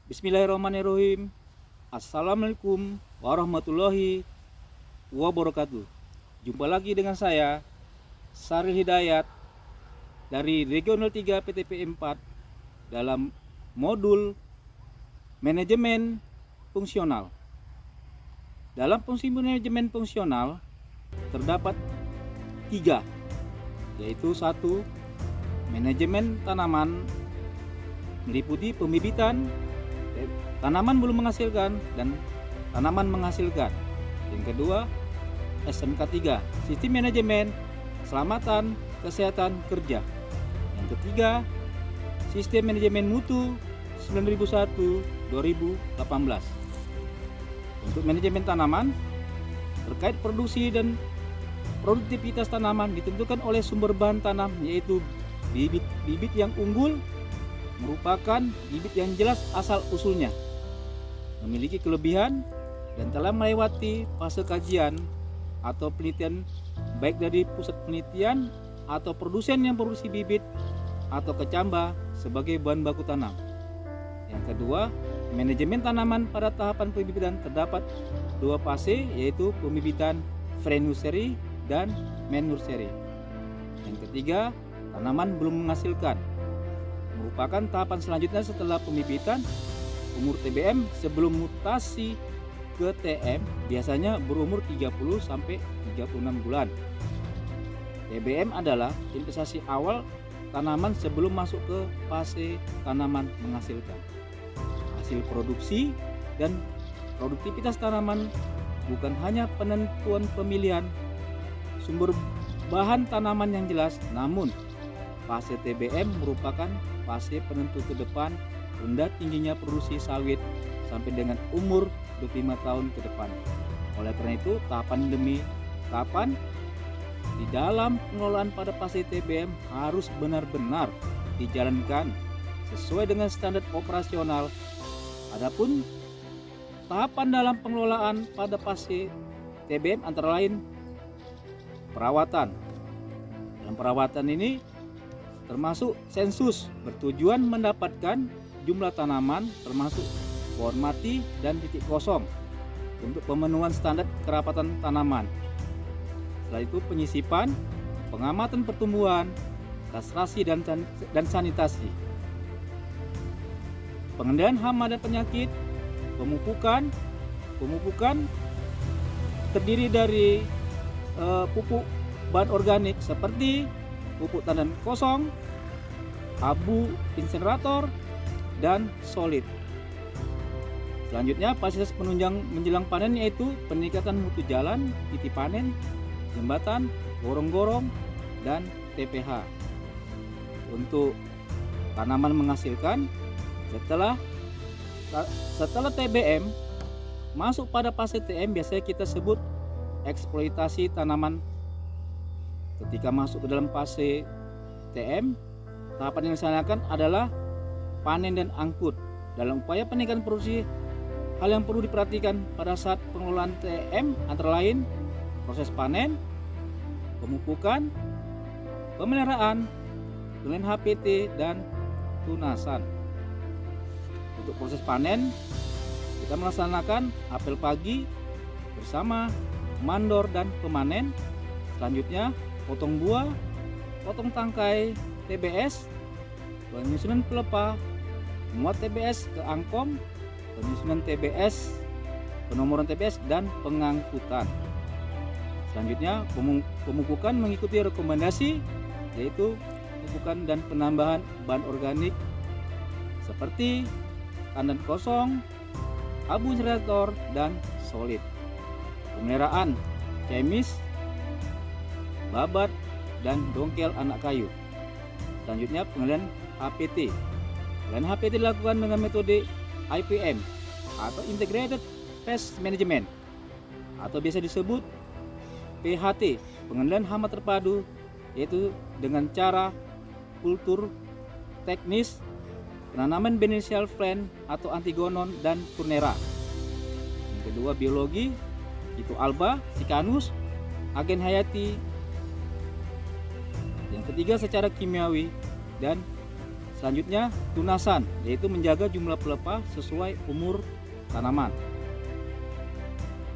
Bismillahirrahmanirrahim. Assalamualaikum warahmatullahi wabarakatuh. Jumpa lagi dengan saya, Saril Hidayat dari Regional 3 PTP 4 dalam modul manajemen fungsional. Dalam fungsi manajemen fungsional terdapat 3, yaitu 1. Manajemen tanaman meliputi pembibitan, tanaman belum menghasilkan, dan tanaman menghasilkan. Yang kedua, SMK 3, sistem manajemen keselamatan kesehatan kerja. Yang ketiga, sistem manajemen mutu 9001-2018. Untuk manajemen tanaman terkait produksi dan produktivitas tanaman ditentukan oleh sumber bahan tanam, yaitu bibit yang unggul merupakan bibit yang jelas asal-usulnya, memiliki kelebihan, dan telah melewati fase kajian atau penelitian baik dari pusat penelitian atau produsen yang produksi bibit atau kecamba sebagai bahan baku tanam. Yang kedua, manajemen tanaman pada tahapan pembibitan terdapat 2 fase, yaitu pembibitan pre-nursery dan main-nursery. Yang ketiga, tanaman belum menghasilkan, merupakan tahapan selanjutnya setelah pembibitan. Umur TBM sebelum mutasi ke TM biasanya berumur 30 sampai 36 bulan. TBM adalah investasi awal tanaman sebelum masuk ke fase tanaman menghasilkan. Hasil produksi dan produktivitas tanaman bukan hanya penentuan pemilihan sumber bahan tanaman yang jelas, namun fase TBM merupakan fase penentu ke depan rendah tingginya produksi sawit sampai dengan umur 25 tahun ke depan. Oleh karena itu, tahapan di dalam pengelolaan pada fase TBM harus benar-benar dijalankan sesuai dengan standar operasional. Adapun tahapan dalam pengelolaan pada fase TBM antara lain perawatan. Dalam perawatan ini termasuk sensus bertujuan mendapatkan jumlah tanaman termasuk pohon mati dan titik kosong untuk pemenuhan standar kerapatan tanaman. Setelah itu penyisipan, pengamatan pertumbuhan, kastrasi dan sanitasi, pengendalian hama dan penyakit, pemupukan terdiri dari pupuk bahan organik seperti pupuk tandan kosong, abu insenerator, dan solid. Selanjutnya, fasilitas penunjang menjelang panen yaitu peningkatan mutu jalan, titik panen, jembatan, gorong-gorong, dan TPH. Untuk tanaman menghasilkan, setelah TBM masuk pada fase TM, biasanya kita sebut eksploitasi tanaman. Ketika masuk ke dalam fase TM, tahapan yang dilaksanakan adalah panen dan angkut. Dalam upaya peningkatan produksi, hal yang perlu diperhatikan pada saat pengelolaan TM antara lain proses panen, pemupukan, pemeliharaan, penilaian HPT, dan tunasan. Untuk proses panen, kita melaksanakan apel pagi bersama mandor dan pemanen. Selanjutnya, potong buah, potong tangkai TBS, penyusunan pelepah, memuat TBS ke angkom, penyusunan TBS, penomoran TBS, dan pengangkutan. Selanjutnya, pemupukan mengikuti rekomendasi, yaitu pemupukan dan penambahan bahan organik seperti tandan kosong, abu insenerator, dan solid. Pemeliharaan kemis, babat, dan dongkel anak kayu. Selanjutnya, pengendalian HPT. Pengendalian HPT dilakukan dengan metode IPM atau Integrated Pest Management atau biasa disebut PHT, pengendalian hama terpadu, yaitu dengan cara kultur teknis, penanaman beneficial plant atau Antigonon dan Turnera. Yang kedua, biologi, itu alba, sikanus, agen hayati. Yang ketiga, secara kimiawi, dan Selanjutnya tunasan, yaitu menjaga jumlah pelepah sesuai umur tanaman.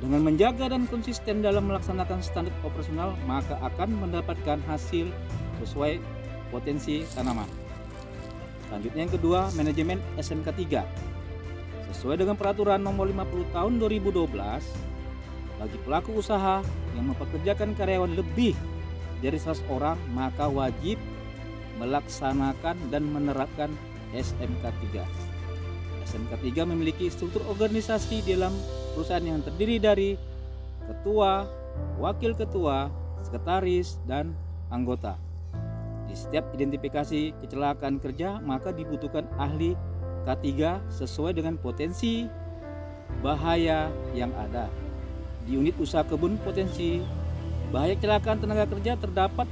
Dengan menjaga dan konsisten dalam melaksanakan standar operasional, maka akan mendapatkan hasil sesuai potensi tanaman. Selanjutnya yang kedua, manajemen SMK 3. Sesuai dengan peraturan nomor 50 tahun 2012, bagi pelaku usaha yang mempekerjakan karyawan lebih dari 100 orang, maka wajib melaksanakan dan menerapkan SMK 3. SMK 3 memiliki struktur organisasi dalam perusahaan yang terdiri dari ketua, wakil ketua, sekretaris, dan anggota. Di setiap identifikasi kecelakaan kerja, maka dibutuhkan ahli K3 sesuai dengan potensi bahaya yang ada. Di unit usaha kebun, potensi bahaya kecelakaan tenaga kerja terdapat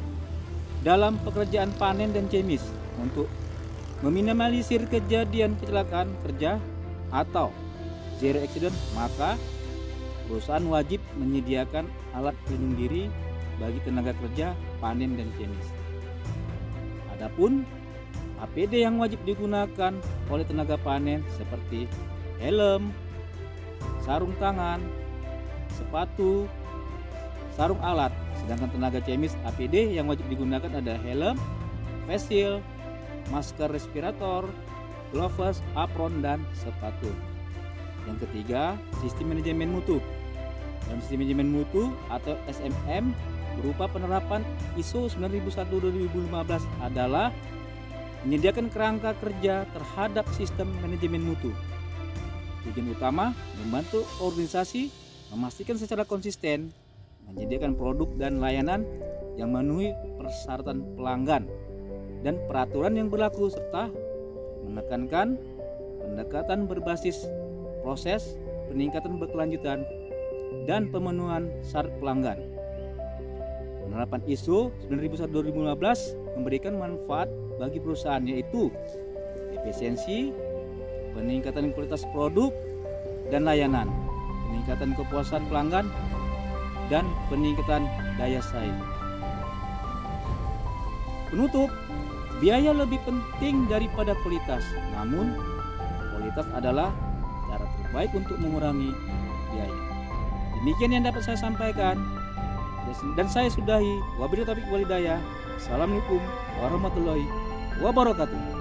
dalam pekerjaan panen dan chemis. Untuk meminimalisir kejadian kecelakaan kerja atau zero accident, maka perusahaan wajib menyediakan alat pelindung diri bagi tenaga kerja panen dan chemis. Adapun APD yang wajib digunakan oleh tenaga panen seperti helm, sarung tangan, sepatu, sarung alat. Sedangkan tenaga chemis APD yang wajib digunakan adalah helm, face shield, masker respirator, gloves, apron, dan sepatu. Yang ketiga, sistem manajemen mutu. Dalam sistem manajemen mutu atau SMM berupa penerapan ISO 9001-2015 adalah menyediakan kerangka kerja terhadap sistem manajemen mutu. Tujuan utama membantu organisasi memastikan secara konsisten menyediakan produk dan layanan yang memenuhi persyaratan pelanggan dan peraturan yang berlaku, serta menekankan pendekatan berbasis proses, peningkatan berkelanjutan, dan pemenuhan syarat pelanggan. Penerapan ISO 9001-2015 memberikan manfaat bagi perusahaan, yaitu efisiensi, peningkatan kualitas produk dan layanan, peningkatan kepuasan pelanggan, dan peningkatan daya saing. Penutup, biaya lebih penting daripada kualitas, namun kualitas adalah cara terbaik untuk mengurangi biaya. Demikian yang dapat saya sampaikan, dan saya sudahi. Wabillahi taufiq wal hidayah. Assalamualaikum warahmatullahi wabarakatuh.